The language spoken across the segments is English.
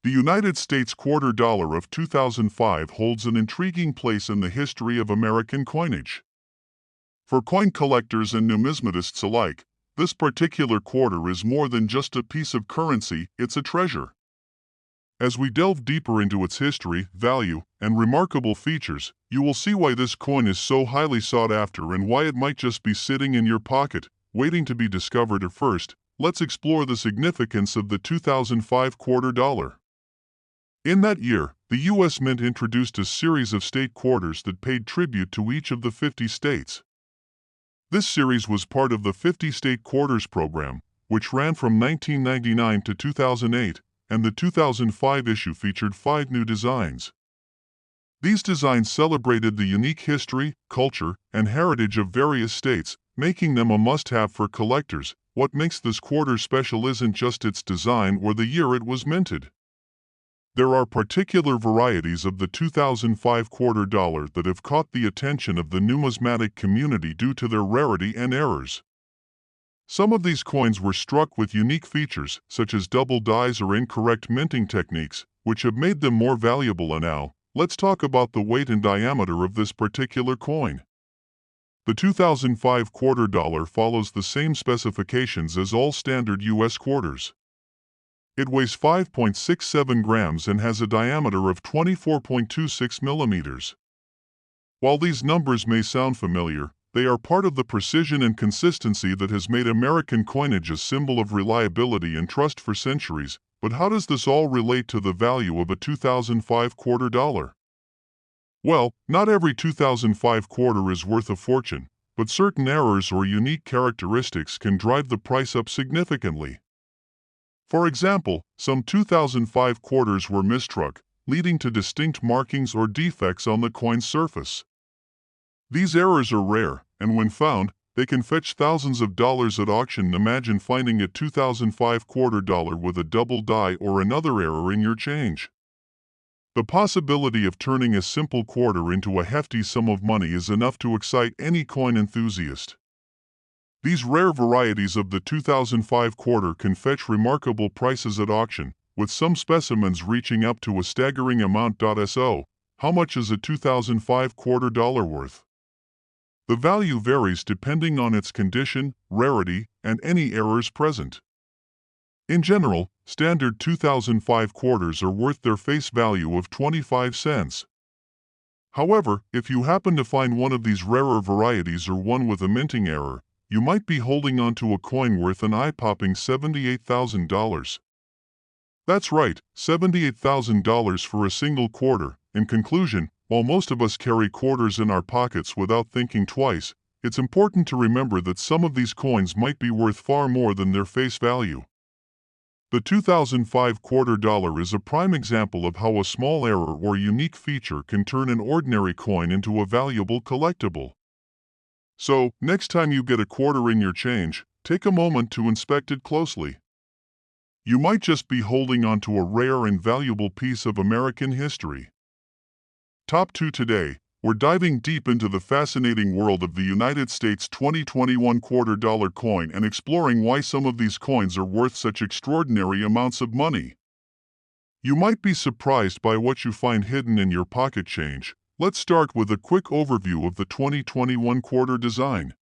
The United States quarter dollar of 2005 holds an intriguing place in the history of American coinage. For coin collectors and numismatists alike, this particular quarter is more than just a piece of currency, it's a treasure. As we delve deeper into its history, value, and remarkable features, you will see why this coin is so highly sought after and why it might just be sitting in your pocket, waiting to be discovered. At first, let's explore the significance of the 2005 quarter dollar. In that year, the U.S. Mint introduced a series of state quarters that paid tribute to each of the 50 states. This series was part of the 50 State Quarters program, which ran from 1999 to 2008, and the 2005 issue featured 5 new designs. These designs celebrated the unique history, culture, and heritage of various states, making them a must-have for collectors. What makes this quarter special isn't just its design or the year it was minted. There are particular varieties of the 2005 quarter dollar that have caught the attention of the numismatic community due to their rarity and errors. Some of these coins were struck with unique features, such as double dies or incorrect minting techniques, which have made them more valuable. And now, let's talk about the weight and diameter of this particular coin. The 2005 quarter dollar follows the same specifications as all standard U.S. quarters. It weighs 5.67 grams and has a diameter of 24.26 millimeters. While these numbers may sound familiar, they are part of the precision and consistency that has made American coinage a symbol of reliability and trust for centuries. But how does this all relate to the value of a 2005 quarter dollar? Well, not every 2005 quarter is worth a fortune, but certain errors or unique characteristics can drive the price up significantly. For example, some 2005 quarters were mistruck, leading to distinct markings or defects on the coin's surface. These errors are rare, and when found, they can fetch thousands of dollars at auction. Imagine finding a 2005 quarter dollar with a double die or another error in your change. The possibility of turning a simple quarter into a hefty sum of money is enough to excite any coin enthusiast. These rare varieties of the 2005 quarter can fetch remarkable prices at auction, with some specimens reaching up to a staggering amount. So, how much is a 2005 quarter dollar worth? The value varies depending on its condition, rarity, and any errors present. In general, standard 2005 quarters are worth their face value of 25 cents. However, if you happen to find one of these rarer varieties or one with a minting error, you might be holding onto a coin worth an eye-popping $78,000. That's right, $78,000 for a single quarter. In conclusion, while most of us carry quarters in our pockets without thinking twice, it's important to remember that some of these coins might be worth far more than their face value. The 2005 quarter dollar is a prime example of how a small error or unique feature can turn an ordinary coin into a valuable collectible. So, next time you get a quarter in your change, take a moment to inspect it closely. You might just be holding onto a rare and valuable piece of American history. Top 2 today, we're diving deep into the fascinating world of the United States 2021 quarter dollar coin and exploring why some of these coins are worth such extraordinary amounts of money. You might be surprised by what you find hidden in your pocket change. Let's start with a quick overview of the 2021 quarter design.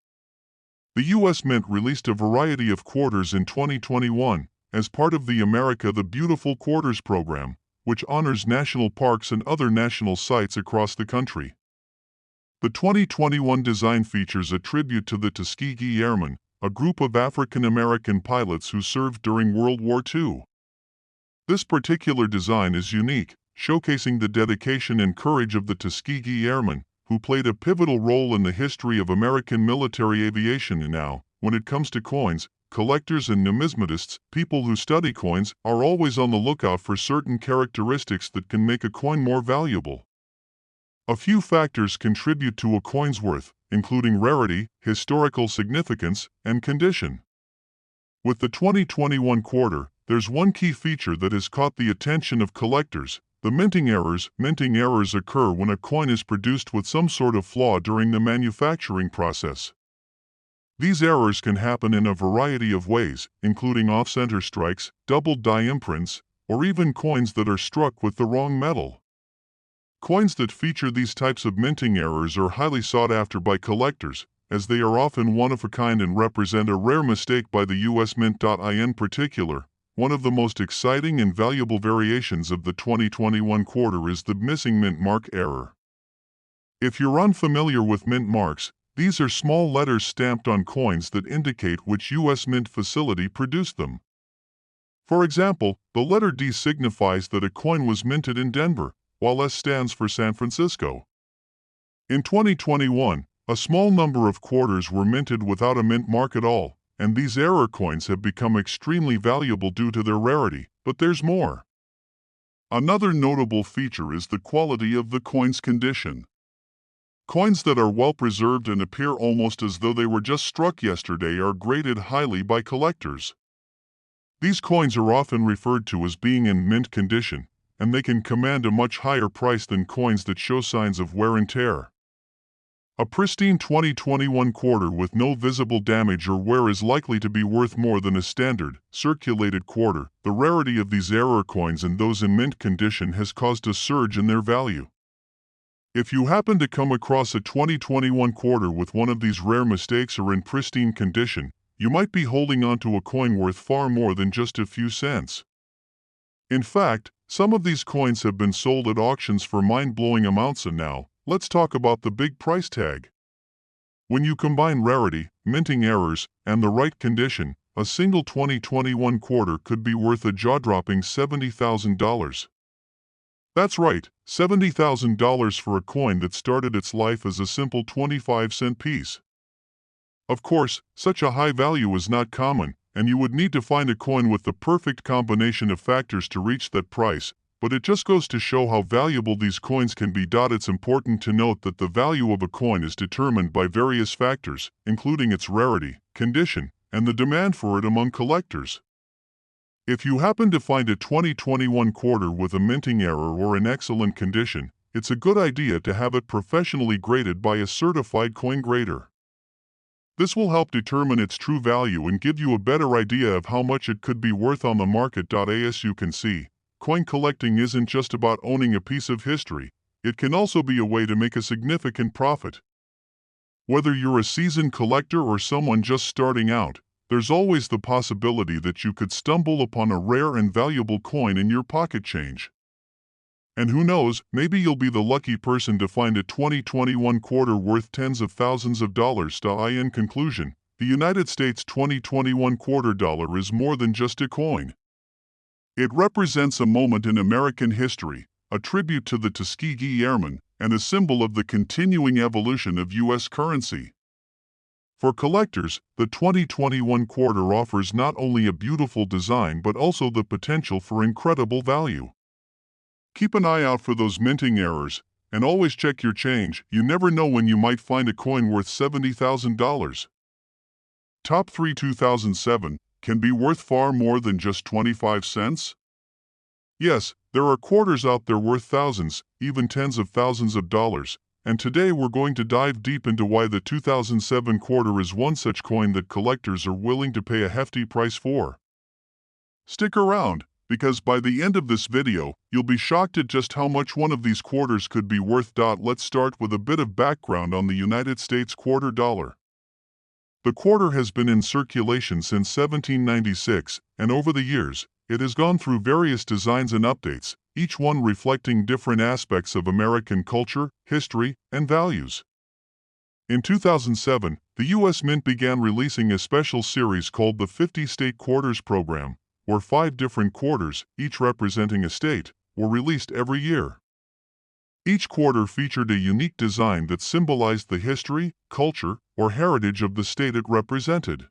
The U.S. Mint released a variety of quarters in 2021 as part of the America the Beautiful Quarters program, which honors national parks and other national sites across the country. The 2021 design features a tribute to the Tuskegee Airmen, a group of African American pilots who served during World War II. This particular design is unique, showcasing the dedication and courage of the Tuskegee Airmen, who played a pivotal role in the history of American military aviation. And now, when it comes to coins, collectors and numismatists, people who study coins, are always on the lookout for certain characteristics that can make a coin more valuable. A few factors contribute to a coin's worth, including rarity, historical significance, and condition. With the 2021 quarter, there's one key feature that has caught the attention of collectors: the minting errors. Minting errors occur when a coin is produced with some sort of flaw during the manufacturing process. These errors can happen in a variety of ways, including off-center strikes, double die imprints, or even coins that are struck with the wrong metal. Coins that feature these types of minting errors are highly sought after by collectors, as they are often one of a kind and represent a rare mistake by the US Mint. In particular, one of the most exciting and valuable variations of the 2021 quarter is the missing mint mark error. If you're unfamiliar with mint marks, these are small letters stamped on coins that indicate which US Mint facility produced them. For example, the letter D signifies that a coin was minted in Denver, while S stands for San Francisco. In 2021, a small number of quarters were minted without a mint mark at all, and these error coins have become extremely valuable due to their rarity, but there's more. Another notable feature is the quality of the coin's condition. Coins that are well preserved and appear almost as though they were just struck yesterday are graded highly by collectors. These coins are often referred to as being in mint condition, and they can command a much higher price than coins that show signs of wear and tear. A pristine 2021 quarter with no visible damage or wear is likely to be worth more than a standard, circulated quarter. The rarity of these error coins and those in mint condition has caused a surge in their value. If you happen to come across a 2021 quarter with one of these rare mistakes or in pristine condition, you might be holding onto a coin worth far more than just a few cents. In fact, some of these coins have been sold at auctions for mind-blowing amounts, and now, let's talk about the big price tag. When you combine rarity, minting errors, and the right condition, a single 2021 quarter could be worth a jaw-dropping $70,000. That's right, $70,000 for a coin that started its life as a simple 25-cent piece. Of course, such a high value is not common, and you would need to find a coin with the perfect combination of factors to reach that price, but it just goes to show how valuable these coins can be. It's important to note that the value of a coin is determined by various factors, including its rarity, condition, and the demand for it among collectors. If you happen to find a 2021 quarter with a minting error or in excellent condition, it's a good idea to have it professionally graded by a certified coin grader. This will help determine its true value and give you a better idea of how much it could be worth on the market. As you can see, coin collecting isn't just about owning a piece of history, it can also be a way to make a significant profit. Whether you're a seasoned collector or someone just starting out, there's always the possibility that you could stumble upon a rare and valuable coin in your pocket change. And who knows, maybe you'll be the lucky person to find a 2021 quarter worth tens of thousands of dollars. In conclusion, the United States 2021 quarter dollar is more than just a coin. It represents a moment in American history, a tribute to the Tuskegee Airmen, and a symbol of the continuing evolution of U.S. currency. For collectors, the 2021 quarter offers not only a beautiful design but also the potential for incredible value. Keep an eye out for those minting errors, and always check your change. You never know when you might find a coin worth $70,000. Top 3 2007 can be worth far more than just 25 cents? Yes, there are quarters out there worth thousands, even tens of thousands of dollars, and today we're going to dive deep into why the 2007 quarter is one such coin that collectors are willing to pay a hefty price for. Stick around, because by the end of this video, you'll be shocked at just how much one of these quarters could be worth. Let's start with a bit of background on the United States quarter dollar. The quarter has been in circulation since 1796, and over the years, it has gone through various designs and updates, each one reflecting different aspects of American culture, history, and values. In 2007, the U.S. Mint began releasing a special series called the 50 State Quarters Program, where 5 different quarters, each representing a state, were released every year. Each quarter featured a unique design that symbolized the history, culture, or heritage of the state it represented.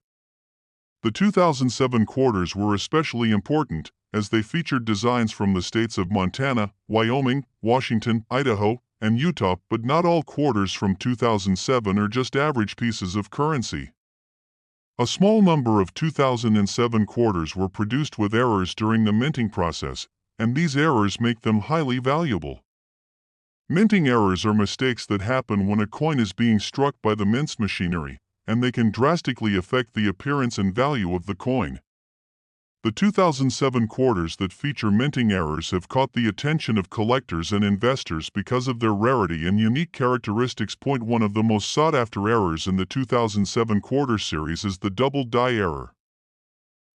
The 2007 quarters were especially important, as they featured designs from the states of Montana, Wyoming, Washington, Idaho, and Utah, but not all quarters from 2007 are just average pieces of currency. A small number of 2007 quarters were produced with errors during the minting process, and these errors make them highly valuable. Minting errors are mistakes that happen when a coin is being struck by the mint's machinery, and they can drastically affect the appearance and value of the coin. The 2007 quarters that feature minting errors have caught the attention of collectors and investors because of their rarity and unique characteristics. One of the most sought-after errors in the 2007 quarter series is the double die error.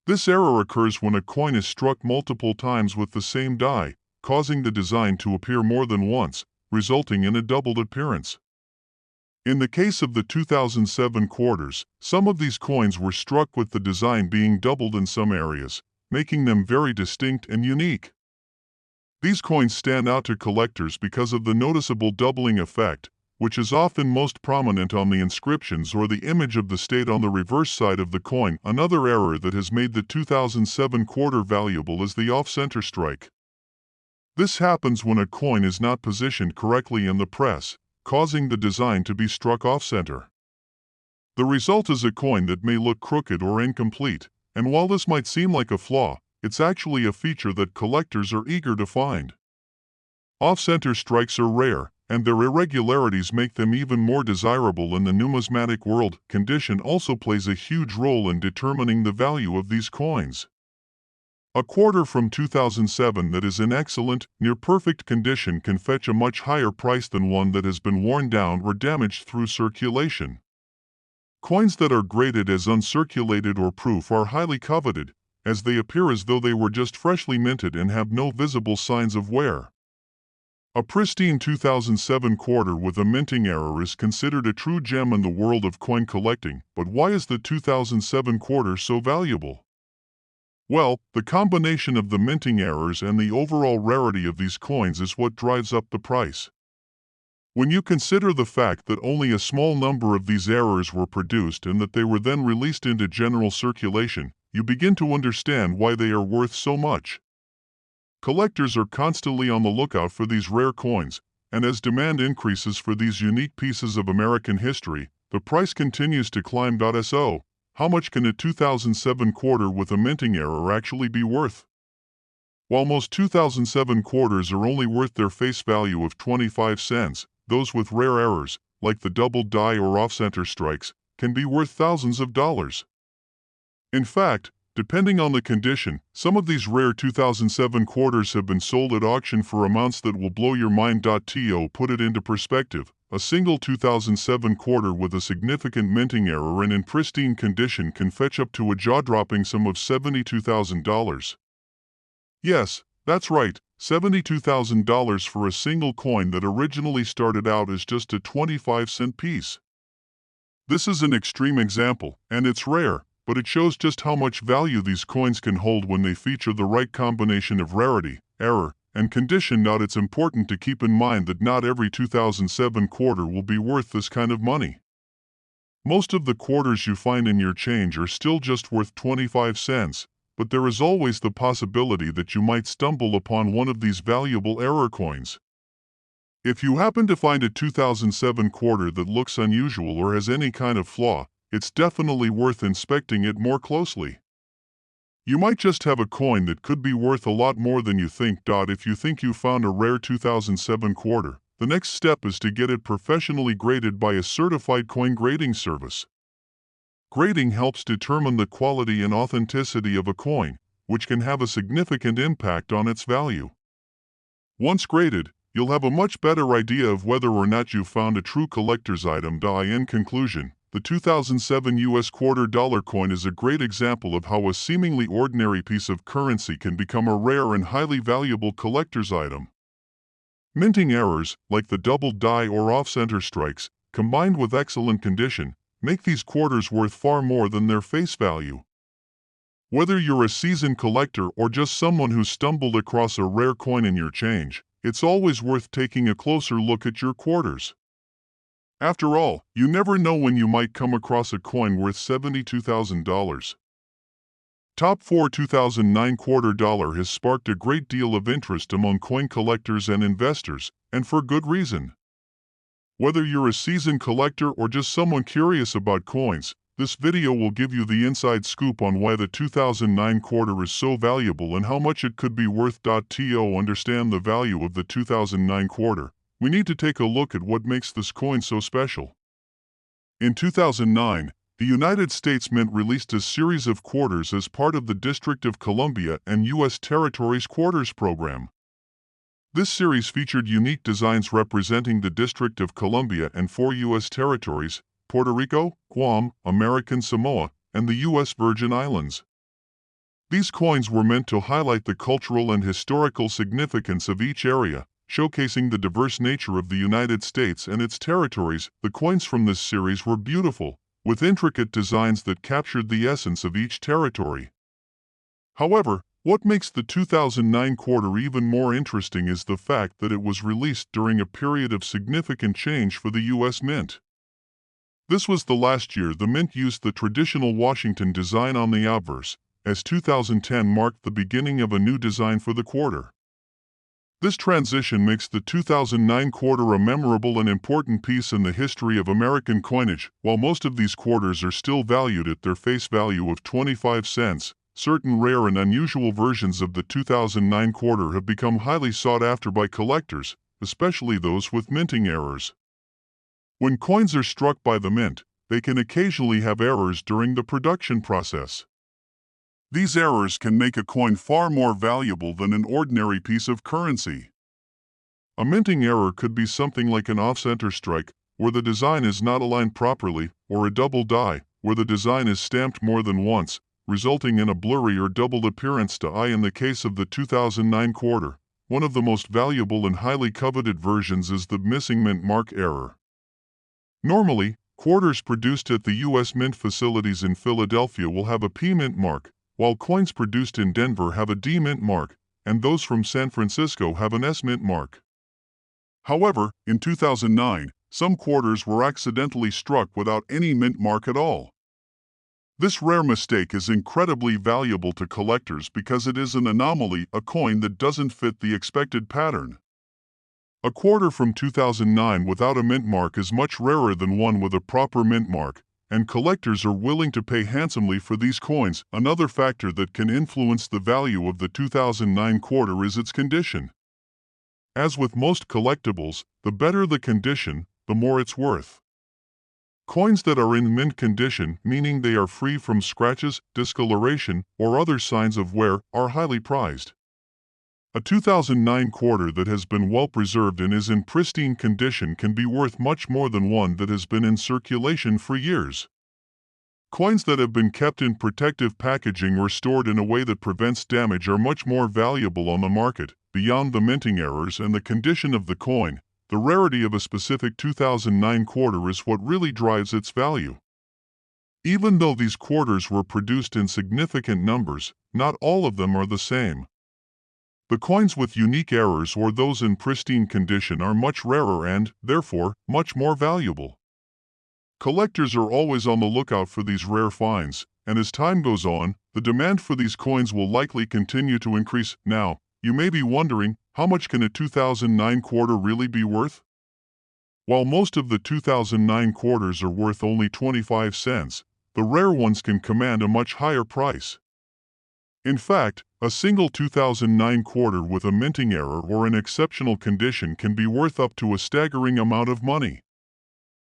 This error occurs when a coin is struck multiple times with the same die, causing the design to appear more than once, resulting in a doubled appearance. In the case of the 2007 quarters, some of these coins were struck with the design being doubled in some areas, making them very distinct and unique. These coins stand out to collectors because of the noticeable doubling effect, which is often most prominent on the inscriptions or the image of the state on the reverse side of the coin. Another error that has made the 2007 quarter valuable is the off-center strike. This happens when a coin is not positioned correctly in the press, causing the design to be struck off-center. The result is a coin that may look crooked or incomplete, and while this might seem like a flaw, it's actually a feature that collectors are eager to find. Off-center strikes are rare, and their irregularities make them even more desirable in the numismatic world. Condition also plays a huge role in determining the value of these coins. A quarter from 2007 that is in excellent, near-perfect condition can fetch a much higher price than one that has been worn down or damaged through circulation. Coins that are graded as uncirculated or proof are highly coveted, as they appear as though they were just freshly minted and have no visible signs of wear. A pristine 2007 quarter with a minting error is considered a true gem in the world of coin collecting. But why is the 2007 quarter so valuable? Well, the combination of the minting errors and the overall rarity of these coins is what drives up the price. When you consider the fact that only a small number of these errors were produced and that they were then released into general circulation, you begin to understand why they are worth so much. Collectors are constantly on the lookout for these rare coins, and as demand increases for these unique pieces of American history, the price continues to climb. So, how much can a 2007 quarter with a minting error actually be worth? While most 2007 quarters are only worth their face value of 25 cents, those with rare errors, like the double die or off-center strikes, can be worth thousands of dollars. In fact, depending on the condition, some of these rare 2007 quarters have been sold at auction for amounts that will blow your mind. To put it into perspective, a single 2007 quarter with a significant minting error and in pristine condition can fetch up to a jaw-dropping sum of $72,000. Yes, that's right, $72,000 for a single coin that originally started out as just a 25-cent piece. This is an extreme example, and it's rare, but it shows just how much value these coins can hold when they feature the right combination of rarity, error, and condition. It's important to keep in mind that not every 2007 quarter will be worth this kind of money. Most of the quarters you find in your change are still just worth 25 cents, but there is always the possibility that you might stumble upon one of these valuable error coins. If you happen to find a 2007 quarter that looks unusual or has any kind of flaw, it's definitely worth inspecting it more closely. You might just have a coin that could be worth a lot more than you think. If you think you found a rare 2007 quarter, the next step is to get it professionally graded by a certified coin grading service. Grading helps determine the quality and authenticity of a coin, which can have a significant impact on its value. Once graded, you'll have a much better idea of whether or not you've found a true collector's item. In conclusion, the 2007 US $quarter coin is a great example of how a seemingly ordinary piece of currency can become a rare and highly valuable collector's item. Minting errors, like the double die or off-center strikes, combined with excellent condition, make these quarters worth far more than their face value. Whether you're a seasoned collector or just someone who stumbled across a rare coin in your change, it's always worth taking a closer look at your quarters. After all, you never know when you might come across a coin worth $72,000. Top 4 2009 quarter dollar has sparked a great deal of interest among coin collectors and investors, and for good reason. Whether you're a seasoned collector or just someone curious about coins, this video will give you the inside scoop on why the 2009 quarter is so valuable and how much it could be worth. To understand the value of the 2009 quarter, we need to take a look at what makes this coin so special. In 2009, The United States Mint released a series of quarters as part of the District of Columbia and U.S. Territories Quarters program. This series featured unique designs representing the District of Columbia and 4 U.S. territories: Puerto Rico, Guam, American Samoa, and the U.S. Virgin Islands. These coins were meant to highlight the cultural and historical significance of each area, showcasing the diverse nature of the United States and its territories. The coins from this series were beautiful, with intricate designs that captured the essence of each territory. However, what makes the 2009 quarter even more interesting is the fact that it was released during a period of significant change for the U.S. Mint. This was the last year the Mint used the traditional Washington design on the obverse, as 2010 marked the beginning of a new design for the quarter. This transition makes the 2009 quarter a memorable and important piece in the history of American coinage. While most of these quarters are still valued at their face value of 25 cents, certain rare and unusual versions of the 2009 quarter have become highly sought after by collectors, especially those with minting errors. When coins are struck by the mint, they can occasionally have errors during the production process. These errors can make a coin far more valuable than an ordinary piece of currency. A minting error could be something like an off-center strike, where the design is not aligned properly, or a double die, where the design is stamped more than once, resulting in a blurry or doubled appearance to eye. In the case of the 2009 quarter, one of the most valuable and highly coveted versions is the missing mint mark error. Normally, quarters produced at the U.S. Mint facilities in Philadelphia will have a P mint mark, while coins produced in Denver have a D mint mark, and those from San Francisco have an S mint mark. However, in 2009, some quarters were accidentally struck without any mint mark at all. This rare mistake is incredibly valuable to collectors because it is an anomaly, a coin that doesn't fit the expected pattern. A quarter from 2009 without a mint mark is much rarer than one with a proper mint mark, and collectors are willing to pay handsomely for these coins. Another factor that can influence the value of the 2009 quarter is its condition. As with most collectibles, the better the condition, the more it's worth. Coins that are in mint condition, meaning they are free from scratches, discoloration, or other signs of wear, are highly prized. A 2009 quarter that has been well preserved and is in pristine condition can be worth much more than one that has been in circulation for years. Coins that have been kept in protective packaging or stored in a way that prevents damage are much more valuable on the market. Beyond the minting errors and the condition of the coin, the rarity of a specific 2009 quarter is what really drives its value. Even though these quarters were produced in significant numbers, not all of them are the same. The coins with unique errors or those in pristine condition are much rarer and, therefore, much more valuable. Collectors are always on the lookout for these rare finds, and as time goes on, the demand for these coins will likely continue to increase. Now, you may be wondering, how much can a 2009 quarter really be worth? While most of the 2009 quarters are worth only 25 cents, the rare ones can command a much higher price. In fact, a single 2009 quarter with a minting error or in exceptional condition can be worth up to a staggering amount of money.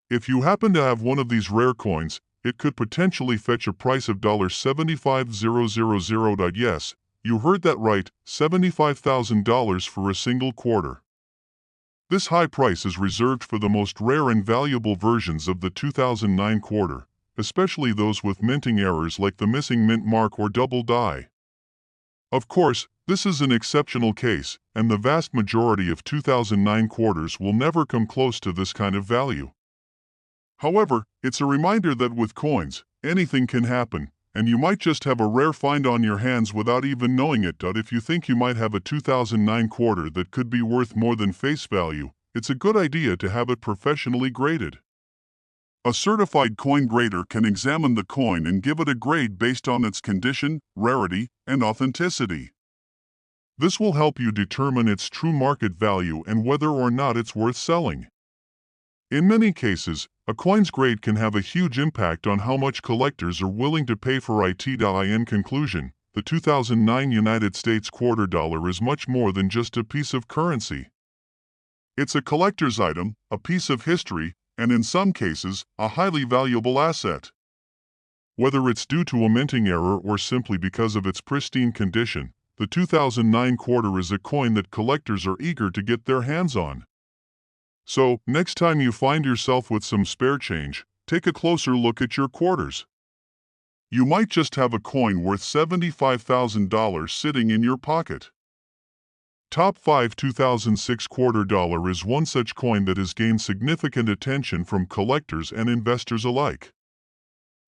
If you happen to have one of these rare coins, it could potentially fetch a price of $75,000. Yes, you heard that right, $75,000 for a single quarter. This high price is reserved for the most rare and valuable versions of the 2009 quarter, especially those with minting errors like the missing mint mark or double die. Of course, this is an exceptional case, and the vast majority of 2009 quarters will never come close to this kind of value. However, it's a reminder that with coins, anything can happen, and you might just have a rare find on your hands without even knowing it. If you think you might have a 2009 quarter that could be worth more than face value, it's a good idea to have it professionally graded. A certified coin grader can examine the coin and give it a grade based on its condition, rarity, and authenticity. This will help you determine its true market value and whether or not it's worth selling. In many cases, a coin's grade can have a huge impact on how much collectors are willing to pay for it. In conclusion, the 2009 United States quarter dollar is much more than just a piece of currency. It's a collector's item, a piece of history, and in some cases, a highly valuable asset. Whether it's due to a minting error or simply because of its pristine condition, the 2009 quarter is a coin that collectors are eager to get their hands on. So, next time you find yourself with some spare change, take a closer look at your quarters. You might just have a coin worth $75,000 sitting in your pocket. Top 5 2006 quarter dollar is one such coin that has gained significant attention from collectors and investors alike.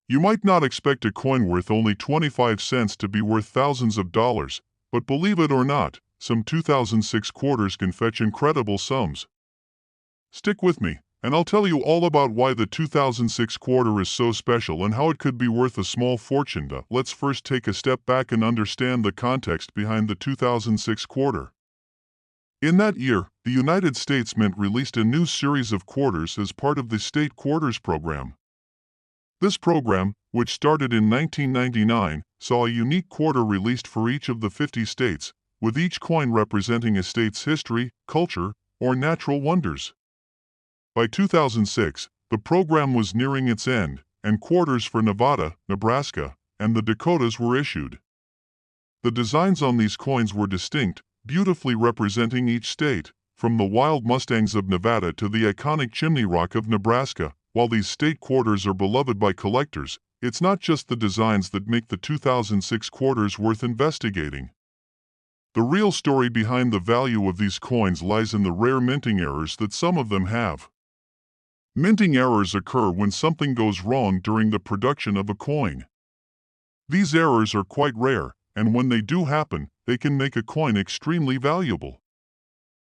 You might not expect a coin worth only 25 cents to be worth thousands of dollars, but believe it or not, some 2006 quarters can fetch incredible sums. Stick with me, and I'll tell you all about why the 2006 quarter is so special and how it could be worth a small fortune. Let's first take a step back and understand the context behind the 2006 quarter. In that year, the United States Mint released a new series of quarters as part of the State Quarters program. This program, which started in 1999, saw a unique quarter released for each of the 50 states, with each coin representing a state's history, culture, or natural wonders. By 2006, the program was nearing its end, and quarters for Nevada, Nebraska, and the Dakotas were issued. The designs on these coins were distinct, beautifully representing each state, from the wild Mustangs of Nevada to the iconic Chimney Rock of Nebraska. While these state quarters are beloved by collectors, it's not just the designs that make the 2006 quarters worth investigating. The real story behind the value of these coins lies in the rare minting errors that some of them have. Minting errors occur when something goes wrong during the production of a coin. These errors are quite rare, and when they do happen, they can make a coin extremely valuable.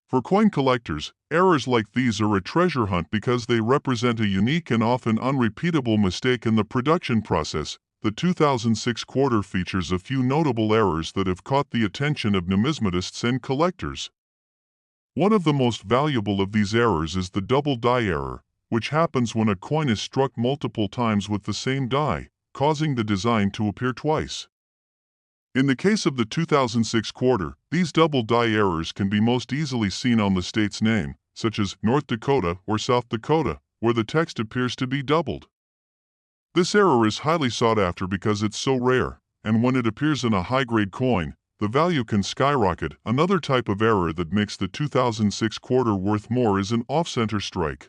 For coin collectors, errors like these are a treasure hunt because they represent a unique and often unrepeatable mistake in the production process. The 2006 quarter features a few notable errors that have caught the attention of numismatists and collectors. One of the most valuable of these errors is the double die error, which happens when a coin is struck multiple times with the same die, causing the design to appear twice. In the case of the 2006 quarter, these double die errors can be most easily seen on the state's name, such as North Dakota or South Dakota, where the text appears to be doubled. This error is highly sought after because it's so rare, and when it appears in a high-grade coin, the value can skyrocket. Another type of error that makes the 2006 quarter worth more is an off-center strike.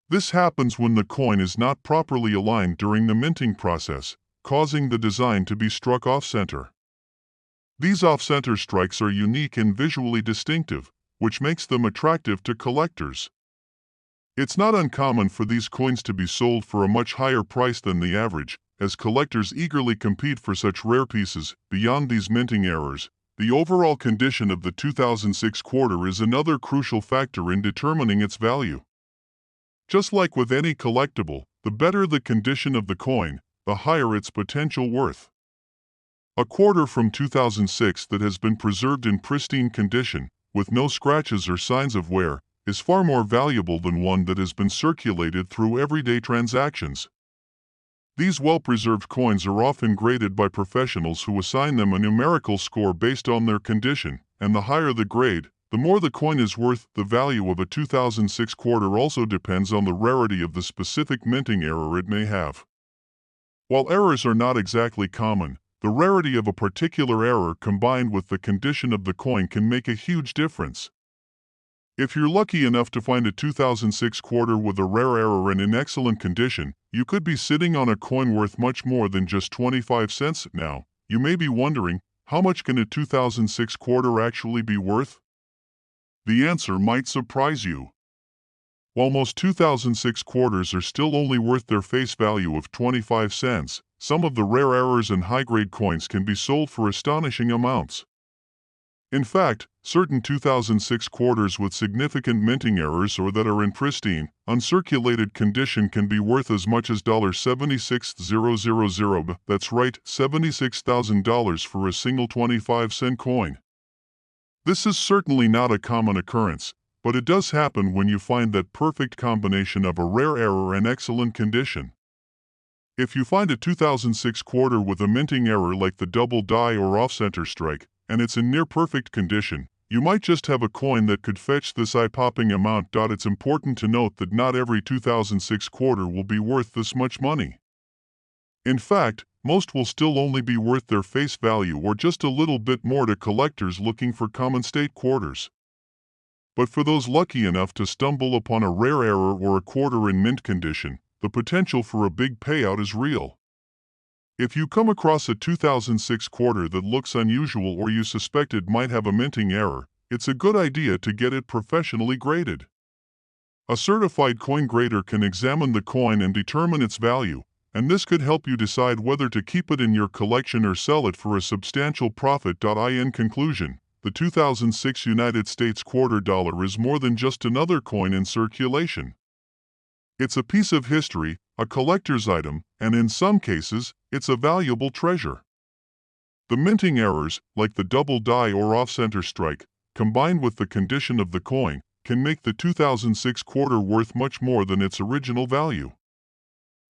This happens when the coin is not properly aligned during the minting process, causing the design to be struck off-center. These off-center strikes are unique and visually distinctive, which makes them attractive to collectors. It's not uncommon for these coins to be sold for a much higher price than the average, as collectors eagerly compete for such rare pieces. Beyond these minting errors, the overall condition of the 2006 quarter is another crucial factor in determining its value. Just like with any collectible, the better the condition of the coin, the higher its potential worth. A quarter from 2006 that has been preserved in pristine condition, with no scratches or signs of wear, is far more valuable than one that has been circulated through everyday transactions. These well-preserved coins are often graded by professionals who assign them a numerical score based on their condition, and the higher the grade, the more the coin is worth. The value of a 2006 quarter also depends on the rarity of the specific minting error it may have. While errors are not exactly common, the rarity of a particular error combined with the condition of the coin can make a huge difference. If you're lucky enough to find a 2006 quarter with a rare error and in excellent condition, you could be sitting on a coin worth much more than just 25 cents. Now, you may be wondering, how much can a 2006 quarter actually be worth? The answer might surprise you. While most 2006 quarters are still only worth their face value of 25 cents, some of the rare errors and high-grade coins can be sold for astonishing amounts. In fact, certain 2006 quarters with significant minting errors or that are in pristine, uncirculated condition can be worth as much as $76,000. That's right, $76,000 for a single 25-cent coin. This is certainly not a common occurrence, but it does happen when you find that perfect combination of a rare error and excellent condition. If you find a 2006 quarter with a minting error like the double die or off-center strike, and it's in near-perfect condition, you might just have a coin that could fetch this eye-popping amount. It's important to note that not every 2006 quarter will be worth this much money. In fact, most will still only be worth their face value or just a little bit more to collectors looking for common state quarters. But for those lucky enough to stumble upon a rare error or a quarter in mint condition, the potential for a big payout is real. If you come across a 2006 quarter that looks unusual or you suspect it might have a minting error, it's a good idea to get it professionally graded. A certified coin grader can examine the coin and determine its value, and this could help you decide whether to keep it in your collection or sell it for a substantial profit. In conclusion, the 2006 United States quarter dollar is more than just another coin in circulation. It's a piece of history, a collector's item, and in some cases, it's a valuable treasure. The minting errors, like the double die or off-center strike, combined with the condition of the coin, can make the 2006 quarter worth much more than its original value.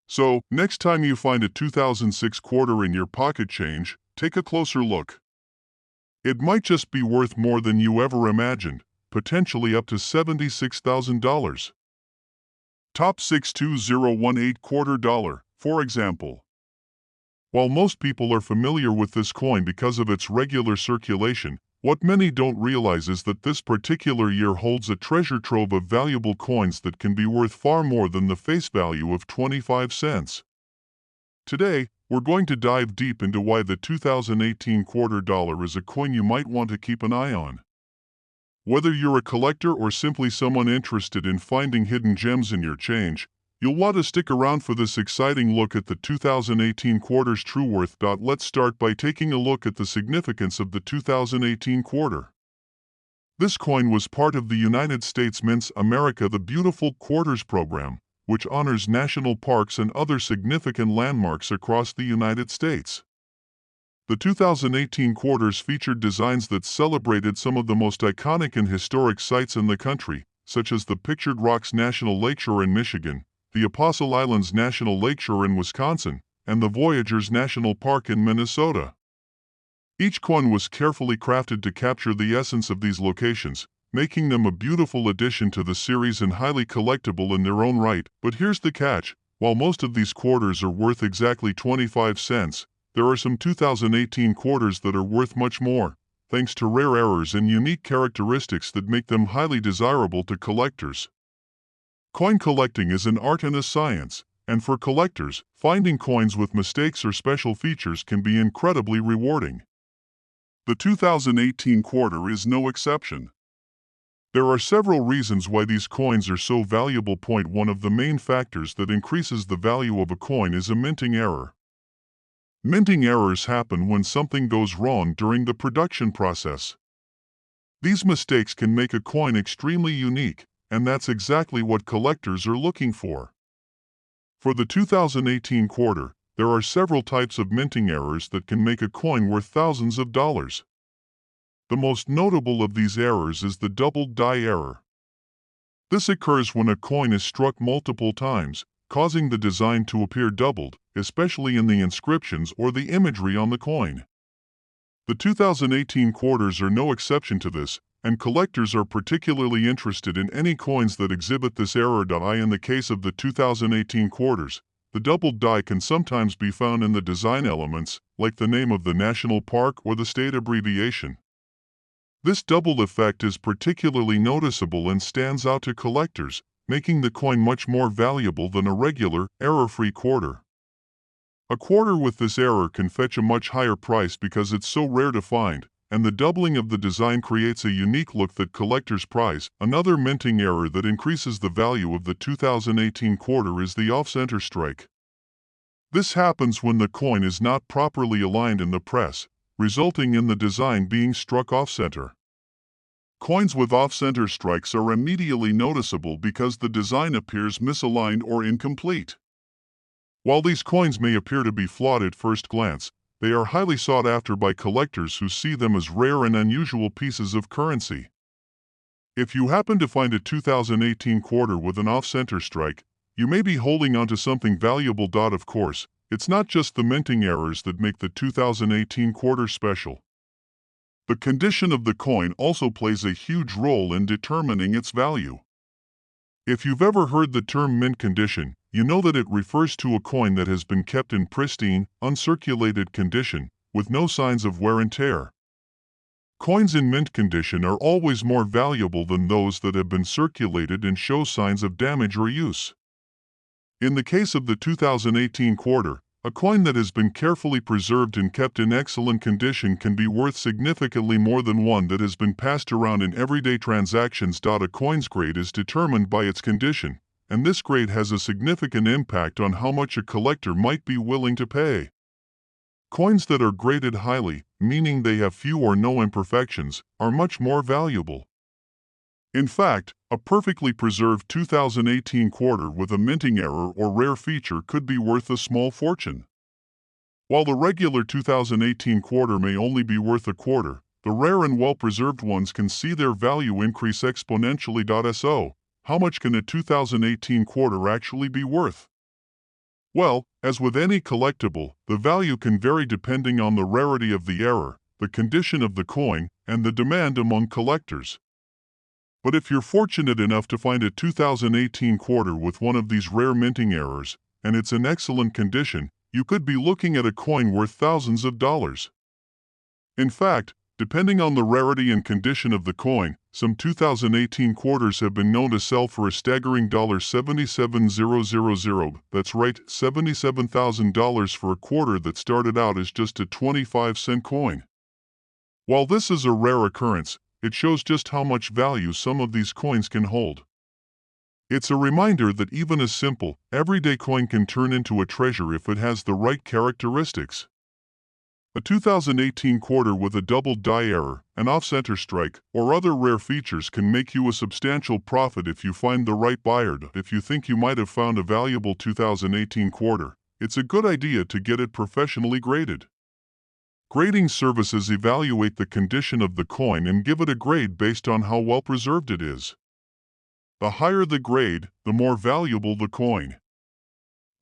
So, next time you find a 2006 quarter in your pocket change, take a closer look. It might just be worth more than you ever imagined, potentially up to $76,000. Top 62018 quarter dollar, for example. While most people are familiar with this coin because of its regular circulation, what many don't realize is that this particular year holds a treasure trove of valuable coins that can be worth far more than the face value of 25 cents. Today, we're going to dive deep into why the 2018 quarter dollar is a coin you might want to keep an eye on. Whether you're a collector or simply someone interested in finding hidden gems in your change, you'll want to stick around for this exciting look at the 2018 quarter's true worth. Let's start by taking a look at the significance of the 2018 quarter. This coin was part of the United States Mint's America the Beautiful Quarters program, which honors national parks and other significant landmarks across the United States. The 2018 quarters featured designs that celebrated some of the most iconic and historic sites in the country, such as the Pictured Rocks National Lakeshore in Michigan, the Apostle Islands National Lakeshore in Wisconsin, and the Voyageurs National Park in Minnesota. Each coin was carefully crafted to capture the essence of these locations, making them a beautiful addition to the series and highly collectible in their own right. But here's the catch: while most of these quarters are worth exactly 25 cents, there are some 2018 quarters that are worth much more, thanks to rare errors and unique characteristics that make them highly desirable to collectors. Coin collecting is an art and a science, and for collectors, finding coins with mistakes or special features can be incredibly rewarding. The 2018 quarter is no exception. There are several reasons why these coins are so valuable. One of the main factors that increases the value of a coin is a minting error. Minting errors happen when something goes wrong during the production process. These mistakes can make a coin extremely unique, and that's exactly what collectors are looking for. For the 2018 quarter, there are several types of minting errors that can make a coin worth thousands of dollars. The most notable of these errors is the double die error. This occurs when a coin is struck multiple times, causing the design to appear doubled, especially in the inscriptions or the imagery on the coin. The 2018 quarters are no exception to this, and collectors are particularly interested in any coins that exhibit this error. In the case of the 2018 quarters, the doubled die can sometimes be found in the design elements, like the name of the national park or the state abbreviation. This double effect is particularly noticeable and stands out to collectors, making the coin much more valuable than a regular, error-free quarter. A quarter with this error can fetch a much higher price because it's so rare to find, and the doubling of the design creates a unique look that collectors prize. Another minting error that increases the value of the 2018 quarter is the off-center strike. This happens when the coin is not properly aligned in the press, resulting in the design being struck off-center. Coins with off-center strikes are immediately noticeable because the design appears misaligned or incomplete. While these coins may appear to be flawed at first glance, they are highly sought after by collectors who see them as rare and unusual pieces of currency. If you happen to find a 2018 quarter with an off-center strike, you may be holding onto something valuable. Of course, it's not just the minting errors that make the 2018 quarter special. The condition of the coin also plays a huge role in determining its value. If you've ever heard the term mint condition, you know that it refers to a coin that has been kept in pristine, uncirculated condition, with no signs of wear and tear. Coins in mint condition are always more valuable than those that have been circulated and show signs of damage or use. In the case of the 2018 quarter, a coin that has been carefully preserved and kept in excellent condition can be worth significantly more than one that has been passed around in everyday transactions. A coin's grade is determined by its condition, and this grade has a significant impact on how much a collector might be willing to pay. Coins that are graded highly, meaning they have few or no imperfections, are much more valuable. In fact, a perfectly preserved 2018 quarter with a minting error or rare feature could be worth a small fortune. While the regular 2018 quarter may only be worth a quarter, the rare and well-preserved ones can see their value increase exponentially. So, how much can a 2018 quarter actually be worth? Well, as with any collectible, the value can vary depending on the rarity of the error, the condition of the coin, and the demand among collectors. But if you're fortunate enough to find a 2018 quarter with one of these rare minting errors, and it's in excellent condition, you could be looking at a coin worth thousands of dollars. In fact, depending on the rarity and condition of the coin, some 2018 quarters have been known to sell for a staggering $77,000. That's right, $77,000 for a quarter that started out as just a 25-cent coin. While this is a rare occurrence, it shows just how much value some of these coins can hold. It's a reminder that even a simple, everyday coin can turn into a treasure if it has the right characteristics. A 2018 quarter with a double die error, an off-center strike, or other rare features can make you a substantial profit if you find the right buyer. If you think you might have found a valuable 2018 quarter, it's a good idea to get it professionally graded. Grading services evaluate the condition of the coin and give it a grade based on how well preserved it is. The higher the grade, the more valuable the coin.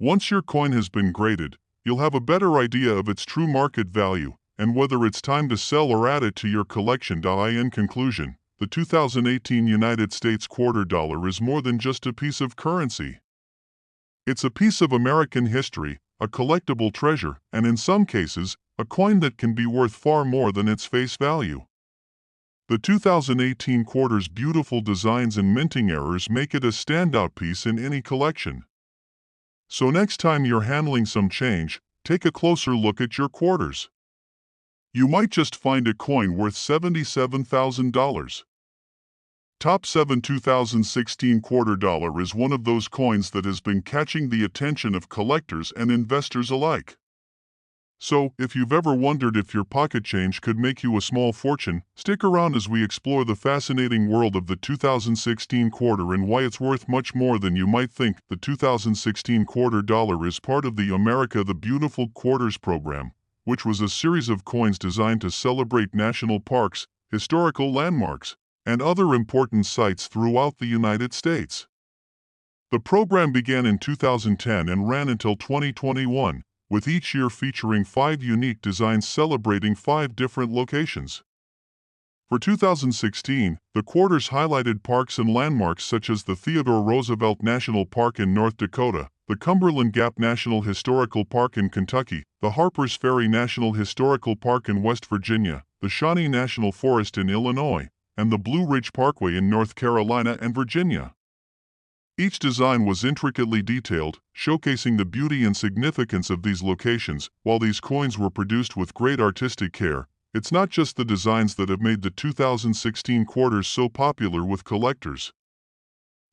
Once your coin has been graded, you'll have a better idea of its true market value and whether it's time to sell or add it to your collection. In conclusion, the 2018 United States quarter dollar is more than just a piece of currency. It's a piece of American history, a collectible treasure, and in some cases, a coin that can be worth far more than its face value. The 2018 quarter's beautiful designs and minting errors make it a standout piece in any collection. So next time you're handling some change, take a closer look at your quarters. You might just find a coin worth $77,000. Top 7 2016 quarter dollar is one of those coins that has been catching the attention of collectors and investors alike. So, if you've ever wondered if your pocket change could make you a small fortune, stick around as we explore the fascinating world of the 2016 quarter and why it's worth much more than you might think. The 2016 quarter dollar is part of the America the Beautiful Quarters program, which was a series of coins designed to celebrate national parks, historical landmarks, and other important sites throughout the United States. The program began in 2010 and ran until 2021. With each year featuring 5 unique designs celebrating 5 different locations. For 2016, the quarters highlighted parks and landmarks such as the Theodore Roosevelt National Park in North Dakota, the Cumberland Gap National Historical Park in Kentucky, the Harpers Ferry National Historical Park in West Virginia, the Shawnee National Forest in Illinois, and the Blue Ridge Parkway in North Carolina and Virginia. Each design was intricately detailed, showcasing the beauty and significance of these locations. While these coins were produced with great artistic care, it's not just the designs that have made the 2016 quarters so popular with collectors.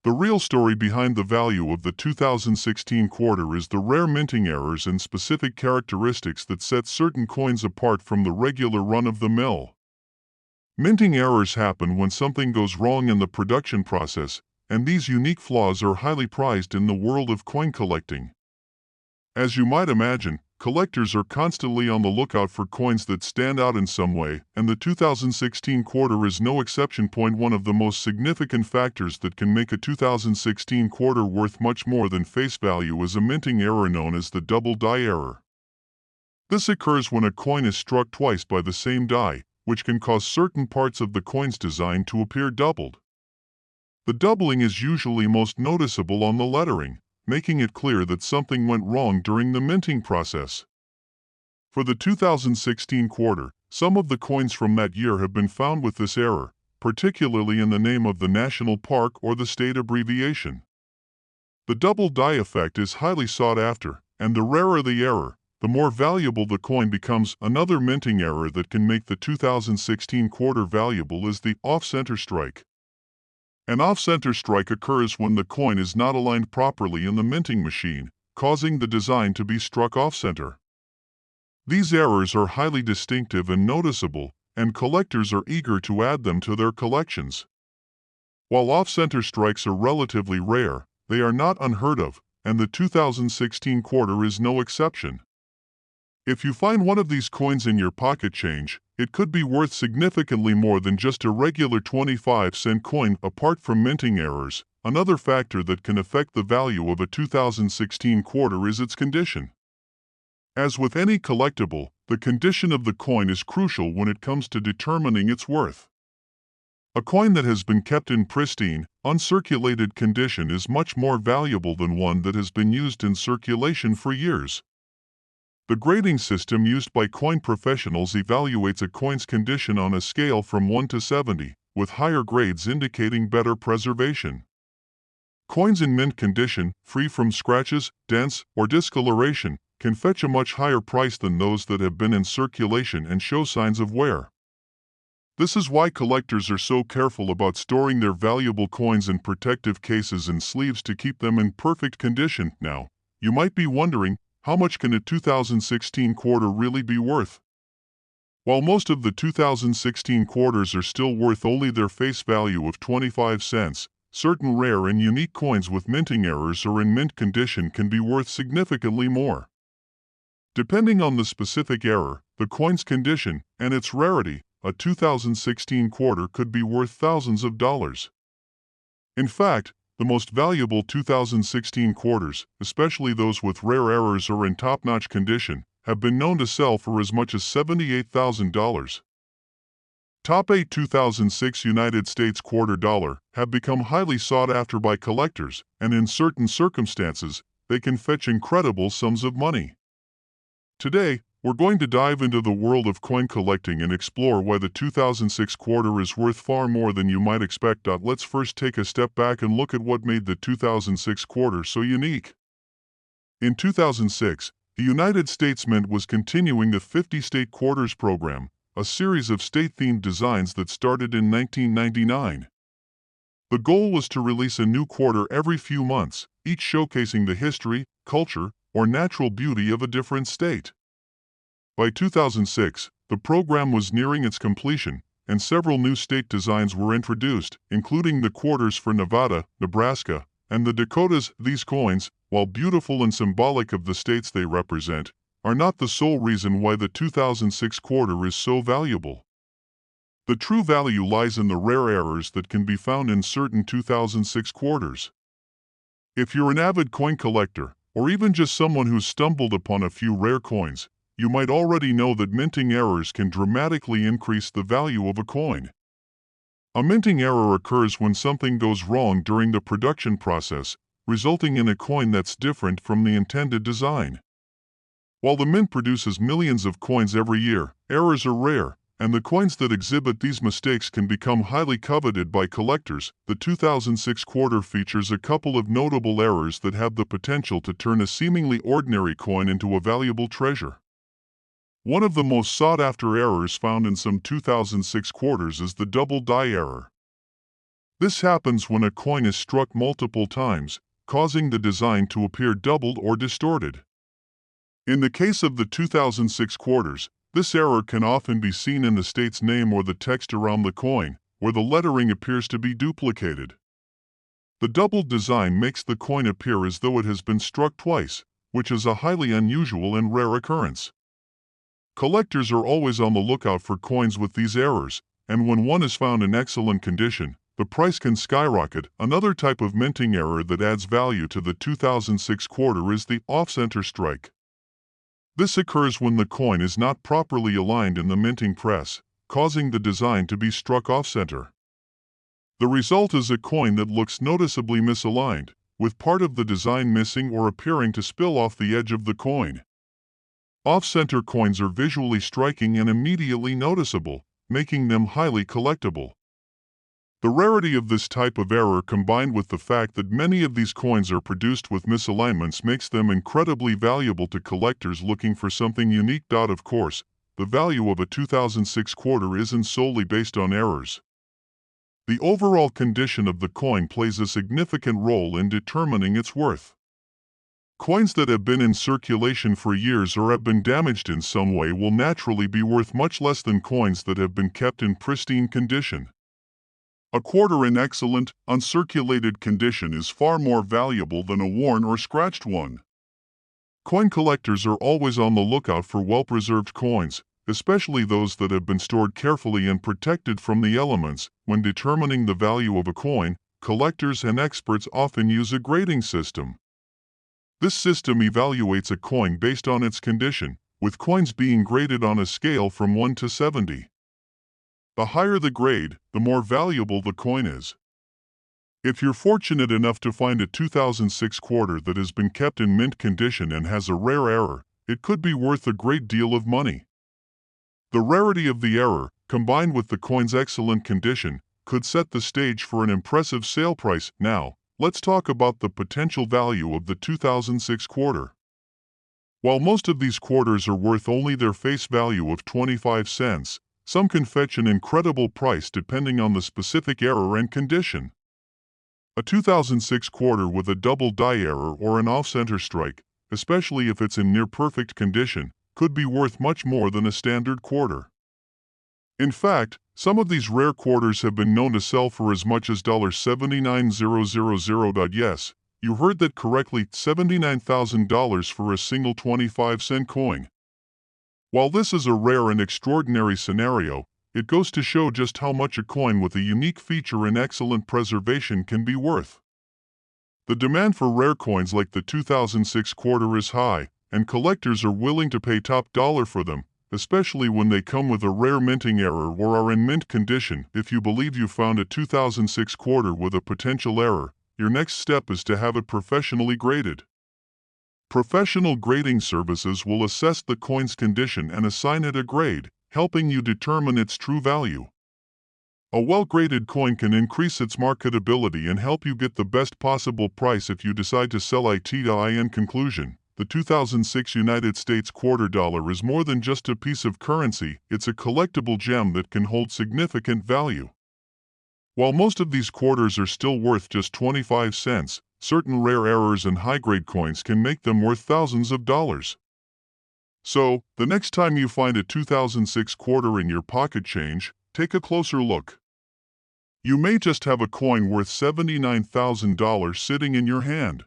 The real story behind the value of the 2016 quarter is the rare minting errors and specific characteristics that set certain coins apart from the regular run-of-the-mill. Minting errors happen when something goes wrong in the production process, and these unique flaws are highly prized in the world of coin collecting. As you might imagine, collectors are constantly on the lookout for coins that stand out in some way, and the 2016 quarter is no exception. One of the most significant factors that can make a 2016 quarter worth much more than face value is a minting error known as the double die error. This occurs when a coin is struck twice by the same die, which can cause certain parts of the coin's design to appear doubled. The doubling is usually most noticeable on the lettering, making it clear that something went wrong during the minting process. For the 2016 quarter, some of the coins from that year have been found with this error, particularly in the name of the national park or the state abbreviation. The double die effect is highly sought after, and the rarer the error, the more valuable the coin becomes. Another minting error that can make the 2016 quarter valuable is the off-center strike. An off-center strike occurs when the coin is not aligned properly in the minting machine, causing the design to be struck off-center. These errors are highly distinctive and noticeable, and collectors are eager to add them to their collections. While off-center strikes are relatively rare, they are not unheard of, and the 2016 quarter is no exception. If you find one of these coins in your pocket change, it could be worth significantly more than just a regular 25-cent coin. Apart from minting errors, another factor that can affect the value of a 2016 quarter is its condition. As with any collectible, the condition of the coin is crucial when it comes to determining its worth. A coin that has been kept in pristine, uncirculated condition is much more valuable than one that has been used in circulation for years. The grading system used by coin professionals evaluates a coin's condition on a scale from 1 to 70, with higher grades indicating better preservation. Coins in mint condition, free from scratches, dents, or discoloration, can fetch a much higher price than those that have been in circulation and show signs of wear. This is why collectors are so careful about storing their valuable coins in protective cases and sleeves to keep them in perfect condition. Now, you might be wondering, how much can a 2016 quarter really be worth? While most of the 2016 quarters are still worth only their face value of 25 cents, certain rare and unique coins with minting errors or in mint condition can be worth significantly more. Depending on the specific error, the coin's condition, and its rarity, a 2016 quarter could be worth thousands of dollars. In fact, the most valuable 2016 quarters, especially those with rare errors or in top-notch condition, have been known to sell for as much as $78,000. Top 8 2006 United States quarter dollar have become highly sought after by collectors, and in certain circumstances, they can fetch incredible sums of money. Today, we're going to dive into the world of coin collecting and explore why the 2006 quarter is worth far more than you might expect. Let's first take a step back and look at what made the 2006 quarter so unique. In 2006, the United States Mint was continuing the 50-state quarters program, a series of state-themed designs that started in 1999. The goal was to release a new quarter every few months, each showcasing the history, culture, or natural beauty of a different state. By 2006, the program was nearing its completion, and several new state designs were introduced, including the quarters for Nevada, Nebraska, and the Dakotas. These coins, while beautiful and symbolic of the states they represent, are not the sole reason why the 2006 quarter is so valuable. The true value lies in the rare errors that can be found in certain 2006 quarters. If you're an avid coin collector, or even just someone who's stumbled upon a few rare coins, you might already know that minting errors can dramatically increase the value of a coin. A minting error occurs when something goes wrong during the production process, resulting in a coin that's different from the intended design. While the mint produces millions of coins every year, errors are rare, and the coins that exhibit these mistakes can become highly coveted by collectors. The 2006 quarter features a couple of notable errors that have the potential to turn a seemingly ordinary coin into a valuable treasure. One of the most sought-after errors found in some 2006 quarters is the double die error. This happens when a coin is struck multiple times, causing the design to appear doubled or distorted. In the case of the 2006 quarters, this error can often be seen in the state's name or the text around the coin, where the lettering appears to be duplicated. The doubled design makes the coin appear as though it has been struck twice, which is a highly unusual and rare occurrence. Collectors are always on the lookout for coins with these errors, and when one is found in excellent condition, the price can skyrocket. Another type of minting error that adds value to the 2006 quarter is the off-center strike. This occurs when the coin is not properly aligned in the minting press, causing the design to be struck off-center. The result is a coin that looks noticeably misaligned, with part of the design missing or appearing to spill off the edge of the coin. Off-center coins are visually striking and immediately noticeable, making them highly collectible. The rarity of this type of error combined with the fact that many of these coins are produced with misalignments makes them incredibly valuable to collectors looking for something unique. Of course, the value of a 2006 quarter isn't solely based on errors. The overall condition of the coin plays a significant role in determining its worth. Coins that have been in circulation for years or have been damaged in some way will naturally be worth much less than coins that have been kept in pristine condition. A quarter in excellent, uncirculated condition is far more valuable than a worn or scratched one. Coin collectors are always on the lookout for well-preserved coins, especially those that have been stored carefully and protected from the elements. When determining the value of a coin, collectors and experts often use a grading system. This system evaluates a coin based on its condition, with coins being graded on a scale from 1 to 70. The higher the grade, the more valuable the coin is. If you're fortunate enough to find a 2006 quarter that has been kept in mint condition and has a rare error, it could be worth a great deal of money. The rarity of the error, combined with the coin's excellent condition, could set the stage for an impressive sale price. Now, let's talk about the potential value of the 2006 quarter. While most of these quarters are worth only their face value of 25 cents, some can fetch an incredible price depending on the specific error and condition. A 2006 quarter with a double die error or an off-center strike, especially if it's in near-perfect condition, could be worth much more than a standard quarter. In fact, some of these rare quarters have been known to sell for as much as $79,000. Yes, you heard that correctly, $79,000 for a single 25-cent coin. While this is a rare and extraordinary scenario, it goes to show just how much a coin with a unique feature and excellent preservation can be worth. The demand for rare coins like the 2006 quarter is high, and collectors are willing to pay top dollar for them, especially when they come with a rare minting error or are in mint condition. If you believe you found a 2006 quarter with a potential error, your next step is to have it professionally graded. Professional grading services will assess the coin's condition and assign it a grade, helping you determine its true value. A well-graded coin can increase its marketability and help you get the best possible price if you decide to sell it. In conclusion, the 2006 United States quarter dollar is more than just a piece of currency, it's a collectible gem that can hold significant value. While most of these quarters are still worth just 25 cents, certain rare errors and high-grade coins can make them worth thousands of dollars. So, the next time you find a 2006 quarter in your pocket change, take a closer look. You may just have a coin worth $79,000 sitting in your hand.